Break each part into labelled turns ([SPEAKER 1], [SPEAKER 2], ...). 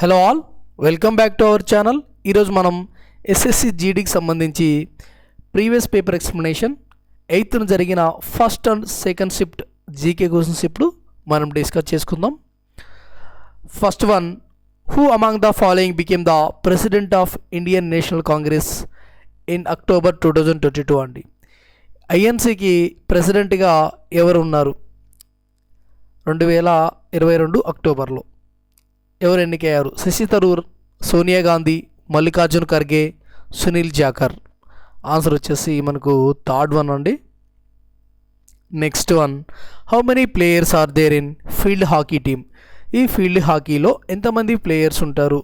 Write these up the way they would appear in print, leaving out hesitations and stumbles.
[SPEAKER 1] Hello all, welcome back to our channel. ఈరోజు మనం SSC జీడీకి సంబంధించి ప్రీవియస్ పేపర్ ఎక్స్ప్లెనేషన్ 8th జరిగిన first and second shift GK questions ఇప్పుడు మనం డిస్కస్ చేసుకుందాం. First one, who among the following became the president of Indian national Congress in October 2022 అండి. ఐఎన్సీకి ప్రెసిడెంట్గా ఎవరు ఉన్నారు 2022 అక్టోబర్లో ఎవరు ఎన్నికయ్యారు? శశి థరూర్, సోనియా గాంధీ, మల్లికార్జున్ ఖర్గే, సునీల్ జాఖర్. ఆన్సర్ వచ్చేసి మనకు థర్డ్ వన్ అండి. Next one, how many players are there in field hockey team? ఈ ఫీల్డ్ హాకీలో ఎంతమంది ప్లేయర్స్ ఉంటారు?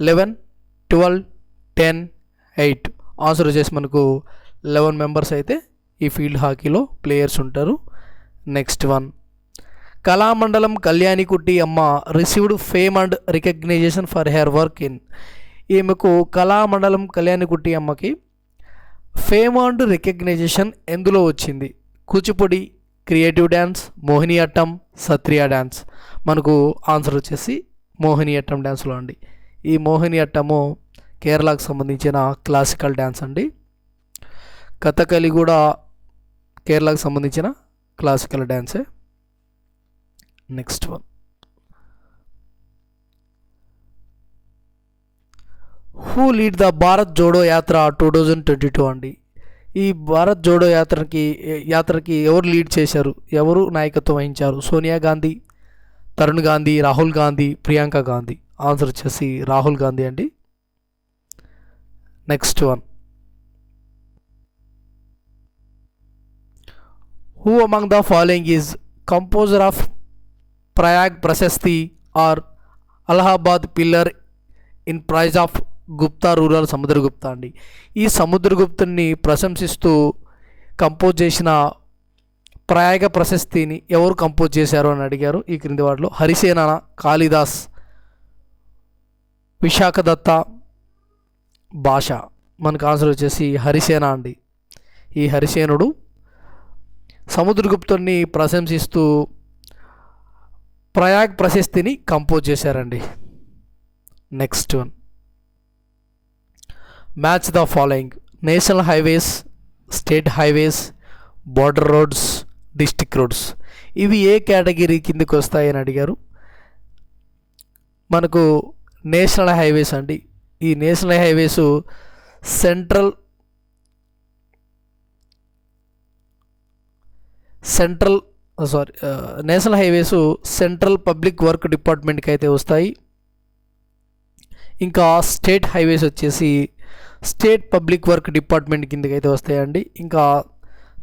[SPEAKER 1] 11, 12, 10, 8. ఆన్సర్ వచ్చేసి మనకు 11 మెంబర్స్ అయితే ఈ ఫీల్డ్ హాకీలో ప్లేయర్స్ ఉంటారు. Next one, Kalamandalam Kalyanikutty Amma received fame and recognition for her work in. ఈమెకు కళామండలం కళ్యాణికుట్టి అమ్మకి ఫేమ్ అండ్ రికగ్నైజేషన్ ఎందులో వచ్చింది? Kuchipudi, creative dance, Mohiniyattam, Sattriya dance. మనకు ఆన్సర్ వచ్చేసి మోహినియట్టం డ్యాన్స్లో అండి. ఈ మోహినియట్టము కేరళకు సంబంధించిన క్లాసికల్ డ్యాన్స్ అండి. కథకళి కూడా కేరళకు సంబంధించిన క్లాసికల్ డ్యాన్సే. Next one, who led the Bharat Jodo Yatra 2022 అండి. ఈ భారత్ జోడో యాత్రకి ఎవరు లీడ్ చేశారు, ఎవరు నాయకత్వం వహించారు? సోనియా గాంధీ, తరుణ్ గాంధీ, రాహుల్ గాంధీ, ప్రియాంక గాంధీ. ఆన్సర్ వచ్చేసి రాహుల్ గాంధీ అండి. Next one, who among the following is composer of Prayag Prashasti or Allahabad pillar in praise of Gupta ruler? Samudragupta అండి. ఈ సముద్రగుప్తుని ప్రశంసిస్తూ కంపోజ్ చేసిన ప్రయాగ ప్రశస్తిని ఎవరు కంపోజ్ చేశారు అని అడిగారు. ఈ క్రింది వాటిలో హరిసేన, కాళిదాస్, విశాఖదత్త, భాష. మనకు ఆన్సర్ వచ్చేసి హరిసేన అండి. ఈ హరిసేనుడు సముద్రగుప్తుని ప్రశంసిస్తూ ప్రయాగ్ ప్రశస్తిని కంపోజ్ చేశారండి. Next one, match the following: national highways, state highways, border roads, district roads. ఇవి ఏ కేటగిరీ కిందకి వస్తాయని అడిగారు. మనకు నేషనల్ హైవేస్ అండి. ఈ national highways national highways central public work డిపార్ట్మెంట్కి అయితే వస్తాయి. ఇంకా స్టేట్ హైవేస్ వచ్చేసి స్టేట్ పబ్లిక్ వర్క్ డిపార్ట్మెంట్ కిందకి అయితే వస్తాయండి. ఇంకా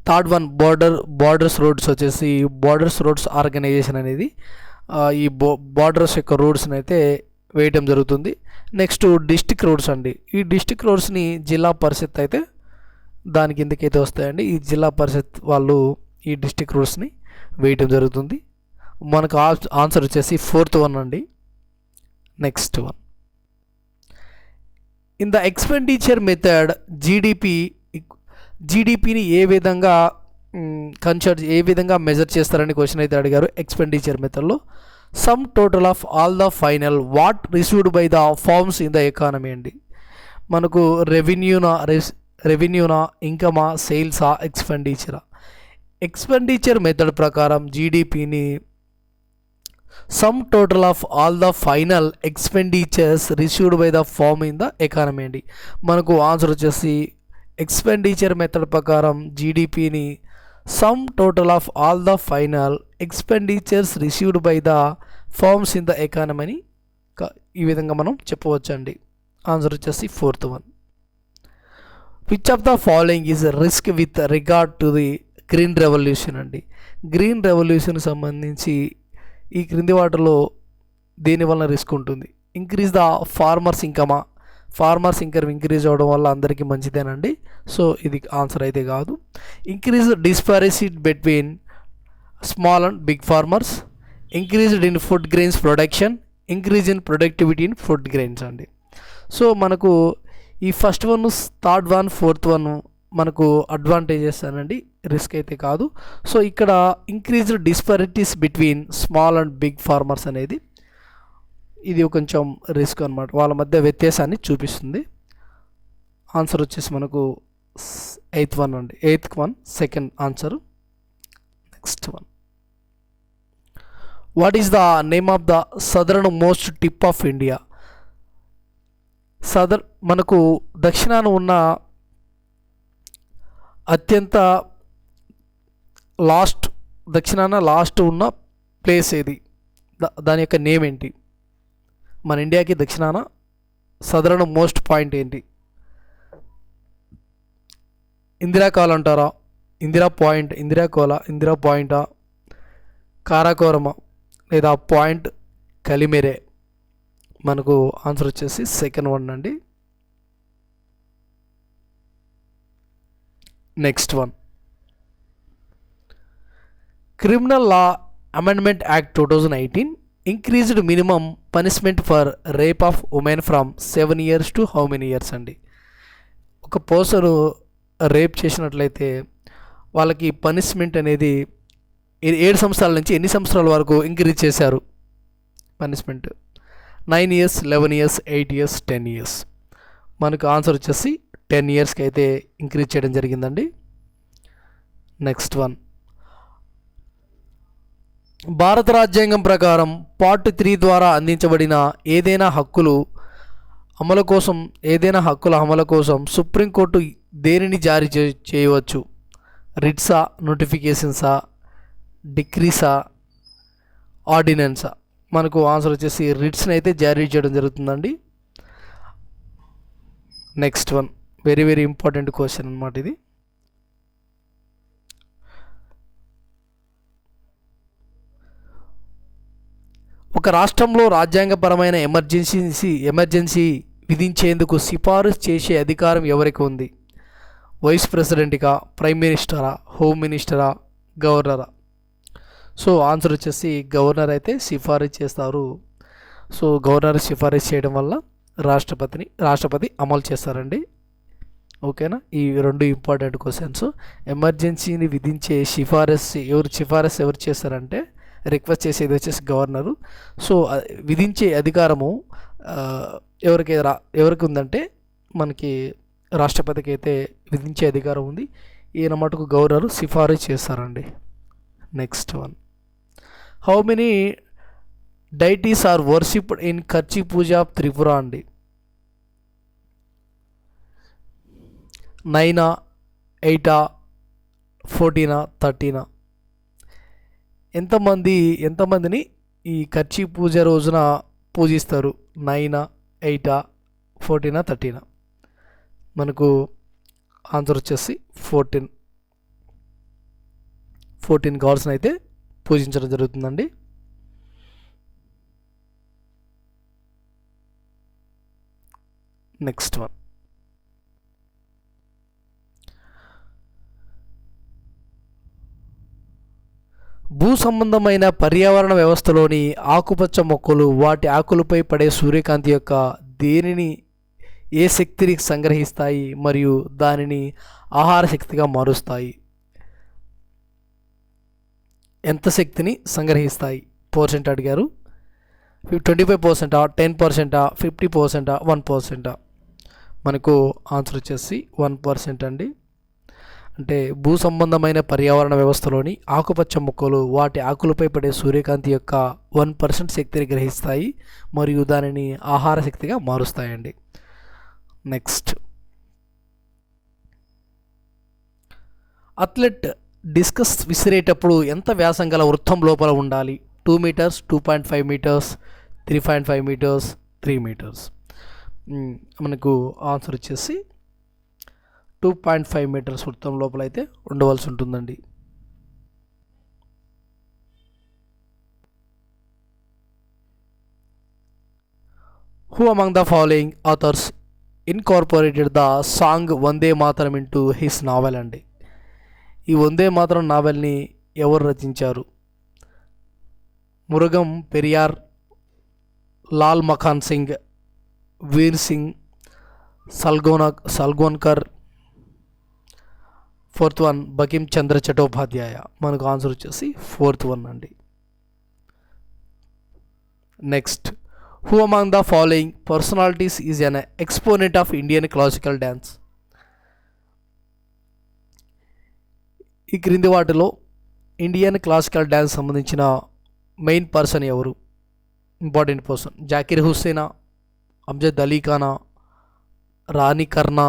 [SPEAKER 1] థర్డ్ వన్, బార్డర్స్ రోడ్స్ వచ్చేసి బార్డర్స్ రోడ్స్ ఆర్గనైజేషన్ అనేది ఈ బార్డర్స్ యొక్క రోడ్స్ని అయితే వేయటం జరుగుతుంది. నెక్స్ట్ డిస్ట్రిక్ట్ రోడ్స్ అండి. ఈ డిస్ట్రిక్ట్ రోడ్స్ని జిల్లా పరిషత్ అయితే దాని కిందకి అయితే వస్తాయండి. ఈ జిల్లా పరిషత్ వాళ్ళు ఈ డిస్ట్రిక్ట్ రోడ్స్ని వేయటం జరుగుతుంది. మనకు ఆన్సర్ వచ్చేసి ఫోర్త్ వన్ అండి. Next one, in the expenditure method జీడిపిని ఏ విధంగా ఏ విధంగా మెజర్ చేస్తారని క్వశ్చన్ అయితే అడిగారు. ఎక్స్పెండిచర్ మెథడ్లో sum total of all the final what received by the firms in the economy అండి. మనకు రెవెన్యూనా, ఇన్కమా, సేల్సా, ఎక్స్పెండిచరా? ఎక్స్పెండిచర్ మెథడ్ ప్రకారం జీడిపిని sum total of all the final expenditures received by the firm in the economy అండి. మనకు ఆన్సర్ వచ్చేసి ఎక్స్పెండిచర్ మెథడ్ ప్రకారం జీడిపిని sum total of all the final expenditures received by the firms in the economy అని ఈ విధంగా మనం చెప్పవచ్చండి. ఆన్సర్ వచ్చేసి fourth one. Which of the following is risk with regard to the green revolution అండి. Green రెవల్యూషన్కి సంబంధించి ఈ క్రింది వాటిలో దేని వల్ల రిస్క్ ఉంటుంది? Increase the farmers income increase అవ్వడం వల్ల అందరికీ మంచిదేనండి. సో ఇది ఆన్సర్ అయితే కాదు. Increase disparity between small and big farmers, increased in food grains production, increase in productivity in food grains అండి. సో మనకు ఈ first one, third one, fourth one మనకు అడ్వాంటేజెస్ అనండి, రిస్క్ అయితే కాదు. సో ఇక్కడ increased disparities between small and big farmers అనేది ఇది కొంచెం రిస్క్ అనమాట, వాళ్ళ మధ్య వ్యత్యాసాన్ని చూపిస్తుంది. ఆన్సర్ వచ్చేసి మనకు 8th వన్ అండి, 8th one second answer. Next one, what is the name of the southern most tip of India? మనకు దక్షిణాన ఉన్న అత్యంత దక్షిణాన లాస్ట్ ఉన్న ప్లేస్ ఏది? దాని యొక్క నేమ్ ఏంటి? మన ఇండియాకి దక్షిణాన సదరన్ మోస్ట్ పాయింట్ ఏంటి? ఇందిరా కాల్ అంటారా, ఇందిరా పాయింట్, ఇందిరా కోల, ఇందిరా పాయింటా, కారాకోరమా, లేదా పాయింట్ కలిమెరే? మనకు ఆన్సర్ వచ్చేసి సెకండ్ వన్ అండి. Next one, criminal law amendment act 2018 increased minimum punishment for rape of women from 7 years to how many years అండి? ఒక పర్సన్ రేప్ చేసినట్లయితే వాళ్ళకి పనిష్మెంట్ అనేది 7 సంవత్సరాల నుంచి ఎన్ని సంవత్సరాల వరకు ఇంక్రీజ్ చేశారు punishment? 9 years, 11 years, 8 years, 10 years. మనకు ఆన్సర్ వచ్చేసి 10 yearsకి అయితే ఇంక్రీజ్ చేయడం జరిగిందండి. నెక్స్ట్ వన్, భారత రాజ్యాంగం ప్రకారం పార్ట్ 3 ద్వారా అందించబడిన ఏదైనా హక్కుల అమలు కోసం సుప్రీంకోర్టు దేనిని జారీ చేయవచ్చు? రిట్సా, నోటిఫికేషన్సా, డిక్రీసా, ఆర్డినెన్సా? మనకు ఆన్సర్ వచ్చేసి రిట్స్ని అయితే జారీ చేయడం జరుగుతుందండి. Next one, very very important question అన్నమాట ఇది. ఒక రాష్ట్రంలో రాజ్యాంగపరమైన ఎమర్జెన్సీ విధించేందుకు సిఫారసు చేసే అధికారం ఎవరికి ఉంది? వైస్ ప్రెసిడెంట్గా, ప్రైమ్ మినిస్టరా, హోమ్ మినిస్టరా, గవర్నరా? సో ఆన్సర్ వచ్చేసి గవర్నర్ అయితే సిఫారసు చేస్తారు. సో గవర్నర్ సిఫారసు చేయడం వల్ల రాష్ట్రపతి అమలు చేస్తారండి. ఓకేనా? ఈ రెండు ఇంపార్టెంట్ క్వశ్చన్స్. ఎమర్జెన్సీని విధించే సిఫారసు ఎవరు చేస్తారంటే, రిక్వెస్ట్ చేసేది వచ్చేసి గవర్నరు. సో విధించే అధికారము ఎవరికి ఉందంటే మనకి రాష్ట్రపతికి అయితే విధించే అధికారం ఉంది. ఈయన మటుకు గవర్నరు సిఫారసు చేస్తారండి. Next one, how many deities are worshipped in Kharchi Puja of Tripura అండి? 9, 8, 14, 13? ఎంతమందిని ఈ కర్చి పూజ రోజున పూజిస్తారు? 9, 8, 14, 13? మనకు ఆన్సర్ వచ్చేసి 14 గాడ్స్ని అయితే పూజించడం జరుగుతుందండి. నెక్స్ట్ వన్, భూ సంబంధమైన పర్యావరణ వ్యవస్థలోని ఆకుపచ్చ మొక్కలు వాటి ఆకులపై పడే సూర్యకాంతి యొక్క ఏ శక్తిని సంగ్రహిస్తాయి మరియు దానిని ఆహార శక్తిగా మారుస్తాయి? ఎంత శక్తిని సంగ్రహిస్తాయి పర్సెంట్ అడిగారు? 25%, 10%, 50%, 1%? మనకు ఆన్సర్ వచ్చేసి 1% అండి. అంటే భూ సంబంధమైన పర్యావరణ వ్యవస్థలోని ఆకుపచ్చ మొక్కలు వాటి ఆకులపై పడే సూర్యకాంతి యొక్క 1% శక్తిని గ్రహిస్తాయి మరియు దానిని ఆహార శక్తిగా మారుస్తాయండి. నెక్స్ట్, అథ్లెట్ డిస్కస్ విసిరేటప్పుడు ఎంత వ్యాసం గల వృత్తం లోపల ఉండాలి? 2 meters, 2.5 meters, 3.5 meters, 3 meters? మనకు ఆన్సర్ వచ్చేసి 2.5 meters వృత్తం లోపల అయితే ఉండవలసి ఉంటుందండి. Who among the following authors incorporated the song Vande Mataram into his novel అండి? ఈ వందే మాతరం నావెల్ని ఎవరు రచించారు? Murugan Periyar, Lal Makhan Singh, Veer Singh, Salgaonkar, 4th one Bankim Chandra Chattopadhyay? మనకు ఆన్సర్ వచ్చేసి 4th వన్ అండి. Next, who among the following personalities is an exponent of Indian classical dance? ఈ క్రింది వాటిలో ఇండియన్ క్లాసికల్ డ్యాన్స్ సంబంధించిన మెయిన్ పర్సన్ ఎవరు? Important person. జాకిర్ హుస్సేనా, అమ్జద్ అలీ ఖానా, రాణి కర్ణ,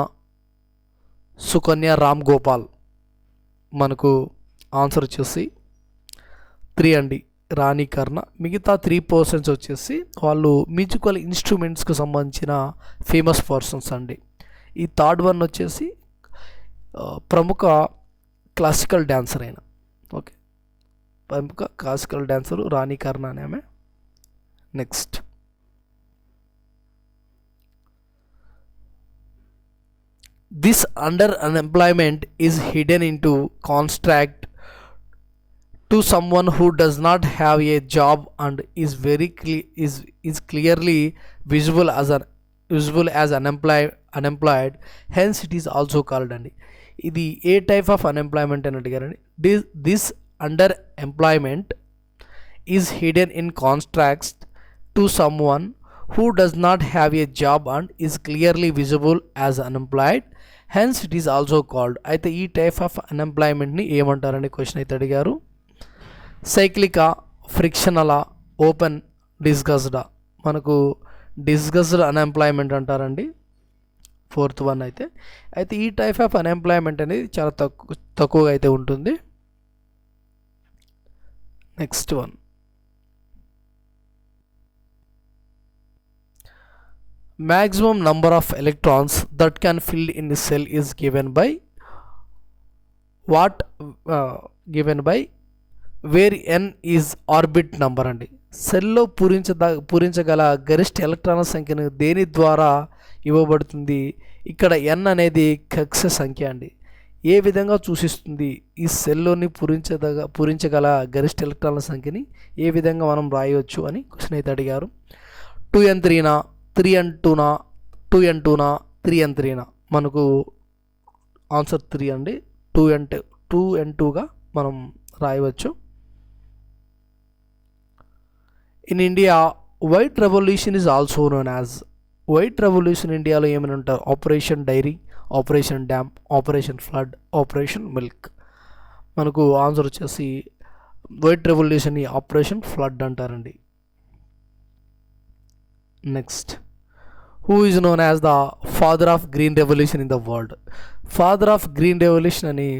[SPEAKER 1] సుకన్య రామ్ గోపాల్. మనకు ఆన్సర్ వచ్చేసి 3 అండి, రాణి కర్ణ. మిగతా 3 పర్సన్స్ వచ్చేసి వాళ్ళు మ్యూజికల్ ఇన్స్ట్రుమెంట్స్కి సంబంధించిన ఫేమస్ పర్సన్స్ అండి. ఈ థర్డ్ వన్ వచ్చేసి ప్రముఖ క్లాసికల్ డాన్సర్ అయిన, ఓకే, ప్రముఖ క్లాసికల్ డాన్సరు రాణి కర్ణ అనే ఆమె. Next, this under unemployment is hidden into contract to someone who does not have a job and is is clearly visible as unemployed, hence it is also called అండి. ఇది ఏ type of unemployment అని అడిగారండి. This under employment is hidden in contracts to someone who does not have a job and is clearly visible as unemployed, hence it is also called. అయితే ఈ type of అన్ఎంప్లాయ్మెంట్ని ఏమంటారని question అయితే అడిగారు. సైక్లికా, ఫ్రిక్షనలా, open, డిస్గస్డా. మనకు డిస్గస్డ్ unemployment అంటారండి, 4th one అయితే. అయితే ఈ type of unemployment అనేది చాలా తక్కువగా అయితే ఉంటుంది. Next one, maximum number of electrons that can fill in the cell is given by what? Given by where n is orbit number అండి. సెల్లో పూరించగల గరిష్ట ఎలక్ట్రాన్ల సంఖ్యను దేని ద్వారా ఇవ్వబడుతుంది? ఇక్కడ n అనేది కక్ష్య సంఖ్య అండి. ఏ విధంగా సూచిస్తుంది? ఈ సెల్లోని పూరించగల గరిష్ట ఎలక్ట్రాన్ల సంఖ్యని ఏ విధంగా మనం రాయవచ్చు అని క్వశ్చన్ అయితే అడిగారు. 2n3నా, 3n2నా, 2n2నా, 3n3నా. మనకు ఆన్సర్ 3 అండి. 2n2గా మనం రాయవచ్చు. In India white revolution is also known as. White revolution ఇండియాలో ఏమని ఉంటారు? Operation dairy, operation dam, operation flood, operation milk. మనకు ఆన్సర్ వచ్చేసి వైట్ రెవల్యూషన్ని ఆపరేషన్ ఫ్లడ్ అంటారండి. Next, who is known as the father of green revolution in the world? Father of green revolution అని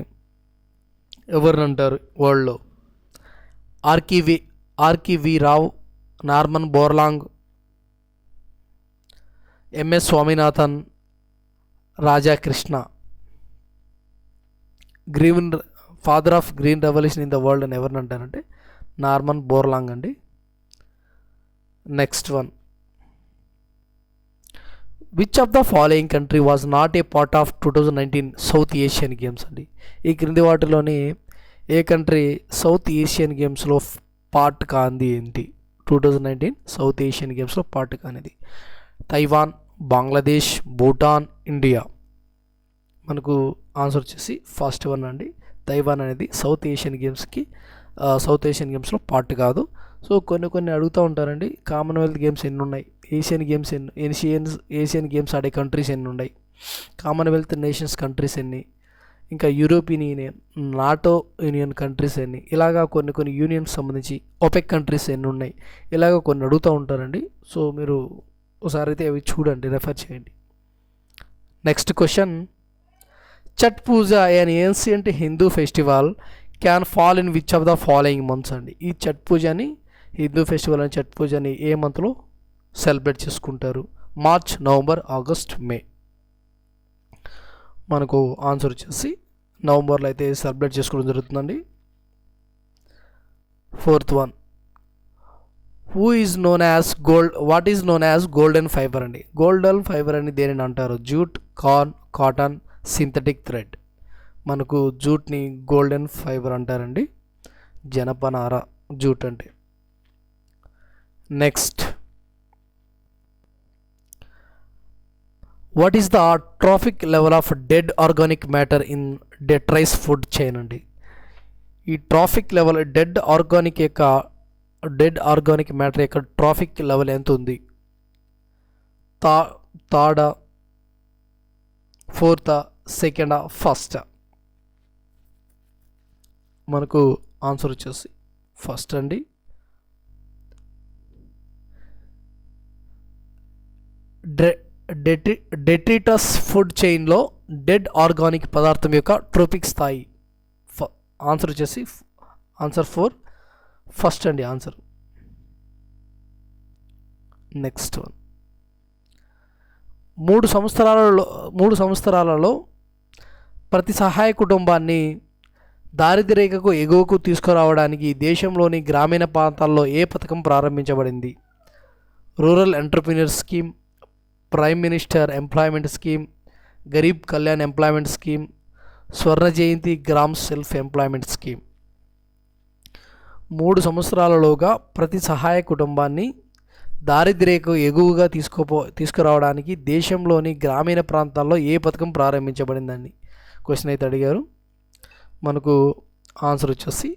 [SPEAKER 1] ఎవరిని అంటారు వరల్డ్లో? R K V Rao, Norman Borlaug, M S Swaminathan, Raja Krishna. Father of green revolution in the world అని ఎవరిని అంటారంటే Norman Borlaug అండి. Next one, which of the following country was not a part of 2019 south Asian games అండి? ఈ క్రింది వాటిలోని ఏ కంట్రీ సౌత్ ఏషియన్ గేమ్స్లో part కాంది ఏంటి? 2019 సౌత్ ఏషియన్ గేమ్స్లో పార్ట్ కానిది తైవాన్, బంగ్లాదేశ్, భూటాన్, ఇండియా. మనకు ఆన్సర్ వచ్చేసి ఫస్ట్ వన్ అండి. తైవాన్ అనేది సౌత్ ఏషియన్ గేమ్స్లో పార్ట్ కాదు. సో కొన్ని అడుగుతూ ఉంటారండి, కామన్వెల్త్ గేమ్స్ ఎన్ని ఉన్నాయి, ఏషియన్ గేమ్స్ ఆడే కంట్రీస్ ఎన్ని ఉన్నాయి, కామన్వెల్త్ నేషన్స్ కంట్రీస్ ఎన్ని, ఇంకా European union, NATO union countries ఎన్ని, ఇలాగా కొన్ని యూనియన్స్ సంబంధించి ఒపెక్ కంట్రీస్ ఎన్ని ఉన్నాయి, ఇలాగ కొన్ని అడుగుతూ ఉంటారండి. సో మీరు ఒకసారి అయితే అవి చూడండి, రెఫర్ చేయండి. Next question, Chhath Puja an ancient Hindu festival can fall in which of the following months అండి? ఈ ఛట్ పూజని, హిందూ ఫెస్టివల్ అని ఛట్ పూజని ఏ మంత్లో సెలబ్రేట్ చేసుకుంటారు? March, November, August, May. మనకు ఆన్సర్ వచ్చేసి నవంబర్లో అయితే సెలబ్రేట్ చేసుకోవడం జరుగుతుందండి. 4th one, what is known as golden fibre అండి? గోల్డెన్ ఫైబర్ అని దేనిని అంటారు? Jute, corn, cotton, synthetic thread. మనకు జూట్ని గోల్డెన్ ఫైబర్ అంటారండి, జనపనార జూట్ అంటే. Next, what is the trophic level of dead organic matter in detritus food chain అండి? ఈ trophic level dead organic matter యొక్క ట్రాఫిక్ లెవెల్ ఎంత ఉంది థా థర్డా, ఫోర్తా, సెకండా, ఫస్ట్? మనకు ఆన్సర్ వచ్చేసి ఫస్ట్ అండి. డెట్రిటస్ ఫుడ్ చైన్లో డెడ్ ఆర్గానిక్ పదార్థం యొక్క ట్రోపిక్ స్థాయి. ఆన్సర్ వచ్చేసి ఆన్సర్ 4 ఫస్ట్ అండి ఆన్సర్. నెక్స్ట్ వన్, 3 సంవత్సరాలలో ప్రతి సహాయ కుటుంబాన్ని దారిద్ర్య రేఖకు ఎగువకు తీసుకురావడానికి దేశంలోని గ్రామీణ ప్రాంతాల్లో ఏ పథకం ప్రారంభించబడింది? Rural entrepreneur scheme, prime minister employment scheme, Garib Kalyan employment scheme, Swarna Jayanti gram self employment scheme. 3 సంవత్సరాలలోగా ప్రతి సహాయ కుటుంబాన్ని దారిద్ర్యకు ఎగువగా తీసుకురావడానికి దేశంలోని గ్రామీణ ప్రాంతాల్లో ఏ పథకం ప్రారంభించబడిందండి క్వశ్చన్ అయితే అడిగారు. మనకు ఆన్సర్ వచ్చేసి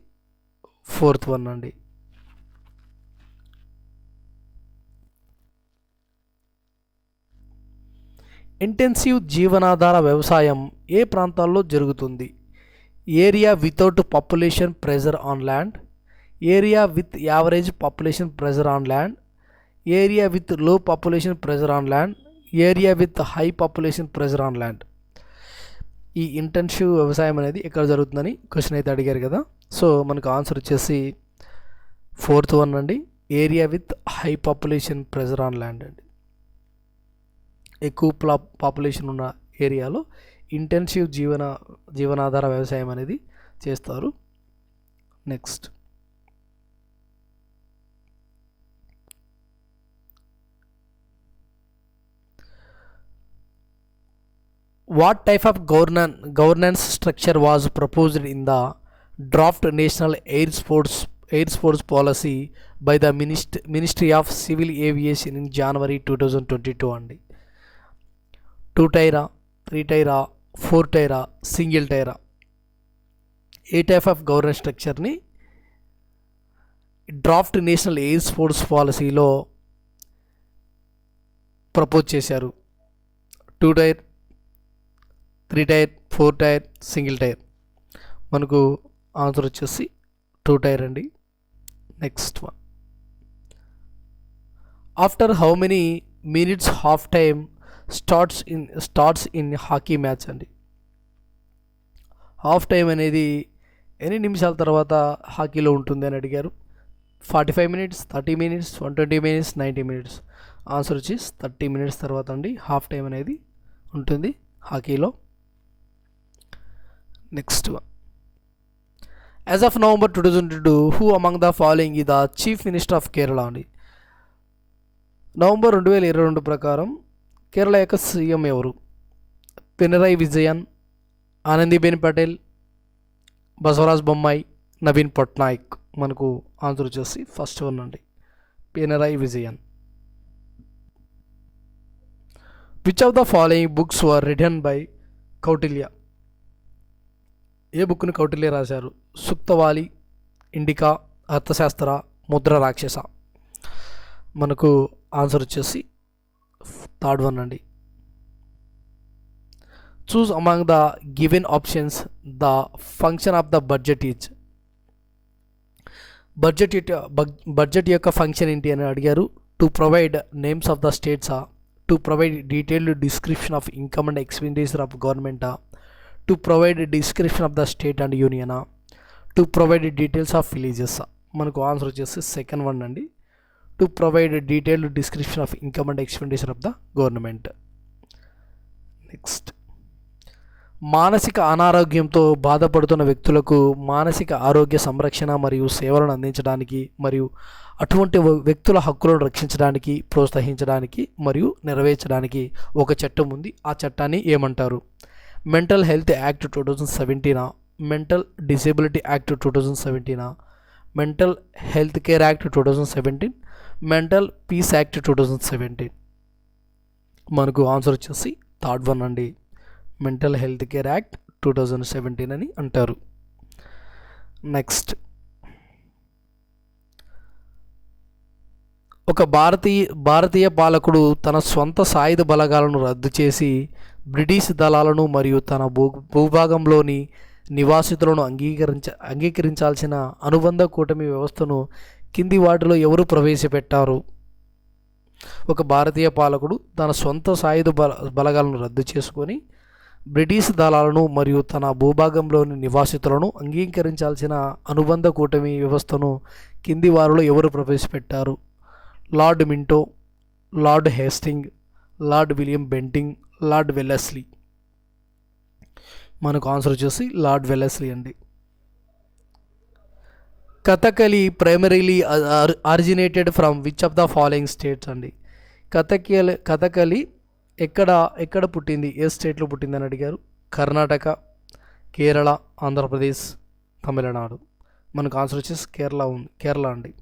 [SPEAKER 1] 4th వన్ అండి. ఇంటెన్సివ్ జీవనాధార వ్యవసాయం ఏ ప్రాంతాల్లో జరుగుతుంది? Area without population pressure on land, area with average population pressure on land, area with లో population pressure on land, area with high population pressure on land. ఈ ఇంటెన్సివ్ వ్యవసాయం అనేది ఎక్కడ జరుగుతుందని క్వశ్చన్ అయితే అడిగారు కదా. సో మనకు ఆన్సర్ వచ్చేసి 4th వన్ అండి. Area with high population pressure on land అండి. ఎక్కువ పాపులేషన్ ఉన్న ఏరియాలో ఇంటెన్సివ్ జీవనాధార వ్యవసాయం అనేది చేస్తారు. Next, what type of governance structure was proposed in the draft national air sports policy by the Ministry of Civil Aviation in January 2022 అండి? 2 టైరా, 3 టైరా, 4 టైరా, సింగిల్ టైరా? ఏ టైప్ ఆఫ్ గవర్నెన్స్ స్ట్రక్చర్ని డ్రాఫ్ట్ నేషనల్ ఎయిర్ స్పోర్ట్స్ పాలసీలో propose చేశారు? 2 tier, 3 tier, 4 tier, single tier? మనకు ఆన్సర్ వచ్చేసి 2 టైర్ అండి. Next one, after how many minutes half time starts in hockey match అండి? హాఫ్ టైం అనేది ఎన్ని నిమిషాల తర్వాత హాకీలో ఉంటుంది అని అడిగారు. 45 minutes, 30 minutes, 120 minutes, 90 minutes? Answer వచ్చి 30 మినిట్స్ తర్వాత అండి హాఫ్ టైం అనేది ఉంటుంది హాకీలో. Next one, as of November 2022 who among the following is the chief minister of Kerala అండి? నవంబర్ 2022 ప్రకారం కేరళ యొక్క సీఎం ఎవరు? పినరయి విజయన్, ఆనందీబెన్ పటేల్, బసవరాజ్ బొమ్మాయి, నవీన్ పట్నాయక్? మనకు ఆన్సర్ వచ్చేసి ఫస్ట్ వన్ అండి, Pinarayi Vijayan. Which of the following books were written by Kautilya? ఏ బుక్ని కౌటిల్య రాశారు? సుక్తవాలి, ఇండికా, అర్థశాస్త్ర, ముద్ర రాక్షస? మనకు ఆన్సర్ వచ్చేసి 3rd వన్ అండి. Choose among the given options the function of the budget is? Budget యొక్క ఫంక్షన్ ఏంటి అని అడిగారు. To provide names of the స్టేట్సా, to provide detailed description of income and expenditure of గవర్నమెంటా, to provide description of the state and యూనియనా, to provide details of villages? మనకు answer వచ్చేసి 2nd one అండి, to provide detailed description of income and expenditure of the government. Next, మానసిక అనారోగ్యంతో బాధపడుతున్న వ్యక్తులకు మానసిక ఆరోగ్య సంరక్షణ మరియు సేవలను అందించడానికి మరియు అటువంటి వ్యక్తుల హక్కులను రక్షించడానికి, ప్రోత్సహించడానికి మరియు నెరవేర్చడానికి ఒక చట్టం ఉంది. ఆ చట్టాన్ని ఏమంటారు? Mental health act 2017, mental disability act 2017, mental health care act 2017, mental peace act 2017? మనకు ఆన్సర్ వచ్చేసి 3rd వన్ అండి, మెంటల్ హెల్త్ కేర్ యాక్ట్ 2017 అని అంటారు. నెక్స్ట్, ఒక భారతీయ పాలకుడు తన స్వంత సాయుధ బలగాలను రద్దు చేసి బ్రిటిష్ దళాలను మరియు తన భూభాగంలోని నివాసితులను అంగీకరించాల్సిన అనుబంధ కూటమి వ్యవస్థను కింది వాటిలో ఎవరు ప్రవేశపెట్టారు? ఒక భారతీయ పాలకుడు తన సొంత సాయుధ బలగాలను రద్దు చేసుకొని బ్రిటిష్ దళాలను మరియు తన భూభాగంలోని నివాసితులను అంగీకరించాల్సిన అనుబంధ కూటమి వ్యవస్థను కింది వారిలో ఎవరు ప్రవేశపెట్టారు? Lord Minto, lord Hasting, lord William Bentinck, lord Wellesley. మనకు ఆన్సర్ వచ్చేసి లార్డ్ వెల్లెస్లీ అండి. Kathakali primarily originated from which of the following states అండి. కథకళి ఎక్కడ పుట్టింది, ఏ స్టేట్లో పుట్టింది అని అడిగారు. కర్ణాటక, కేరళ, ఆంధ్రప్రదేశ్, తమిళనాడు. మనకు ఆన్సర్ వచ్చేసి కేరళ అండి.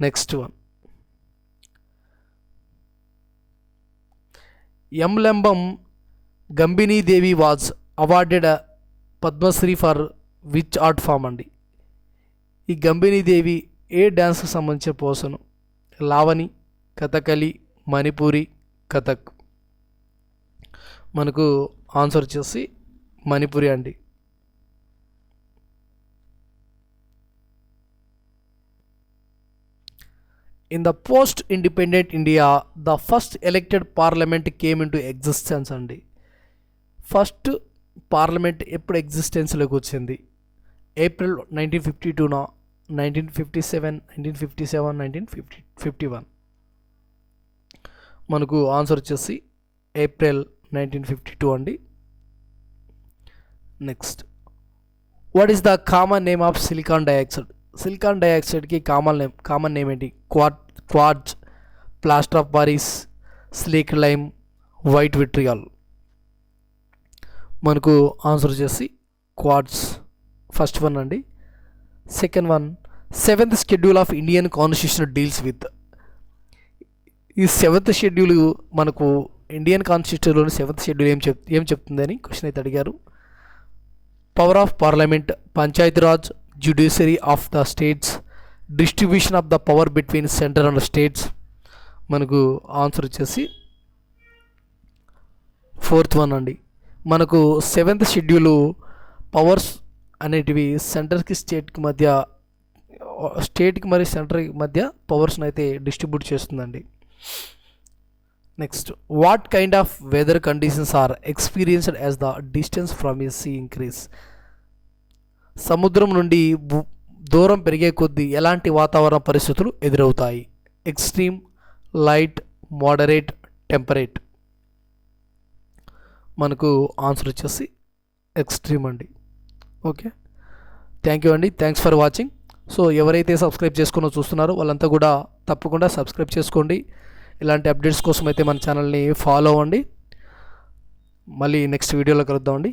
[SPEAKER 1] నెక్స్ట్ వన్, యమలంబం గంభినీ Devi was awarded Padmashri for which art form అండి. ఈ గంభినీ దేవి ఏ డ్యాన్స్కి సంబంధించిన పోసను? లావణి, కథకళి, మణిపూరి, కథక్. మనకు ఆన్సర్ వచ్చేసి మణిపూరి అండి. In the post-independent India, the first elected parliament came into existence అండి. ఫస్ట్ పార్లమెంట్ ఎప్పుడు ఎగ్జిస్టెన్స్లోకి వచ్చింది? ఏప్రిల్ 1952, 1957, 1951. మనకు ఆన్సర్ వచ్చేసి ఏప్రిల్ 1952 అండి. Next, what is the common name of silicon dioxide? Silicon డైఆక్సైడ్కి కామన్ నేమ్ ఏంటి? Quartz, plaster of Paris, slaked lime, white vitriol. మనకు answer వచ్చేసి క్వార్ట్జ్, ఫస్ట్ వన్ అండి. Second one, 7th schedule of Indian constitution deals with. ఈ 7th schedule మనకు Indian కాన్స్టిట్యూషన్లోని 7th schedule ఏం చెప్తుందని question అయితే అడిగారు. Power of parliament, Panchayati Raj, judiciary of the states, distribution of the power between centre and states. మనకు answer వచ్చేసి 4th one అండి. మనకు 7th schedule powers అనేటివి సెంటర్కి స్టేట్కి మరియు సెంటర్కి మధ్య పవర్స్ని అయితే డిస్ట్రిబ్యూట్ చేస్తుందండి. Next, what kind of weather conditions are experienced as the distance from a sea increase? సముద్రం నుండి దూరం పెరిగే కొద్దీ ఎలాంటి వాతావరణ పరిస్థితులు ఎదురవుతాయి? Extreme, light, moderate, temperate. మనకు ఆన్సర్ వచ్చేసి ఎక్స్ట్రీమ్ అండి. ఓకే, థ్యాంక్ యూ అండి. Thanks for watching. సో ఎవరైతే సబ్స్క్రైబ్ చేసుకుని చూస్తున్నారో వాళ్ళంతా కూడా తప్పకుండా సబ్స్క్రైబ్ చేసుకోండి. ఇలాంటి అప్డేట్స్ కోసం అయితే మన ఛానల్ని ఫాలో అవ్వండి. మళ్ళీ నెక్స్ట్ వీడియోలో కలుద్దామండి.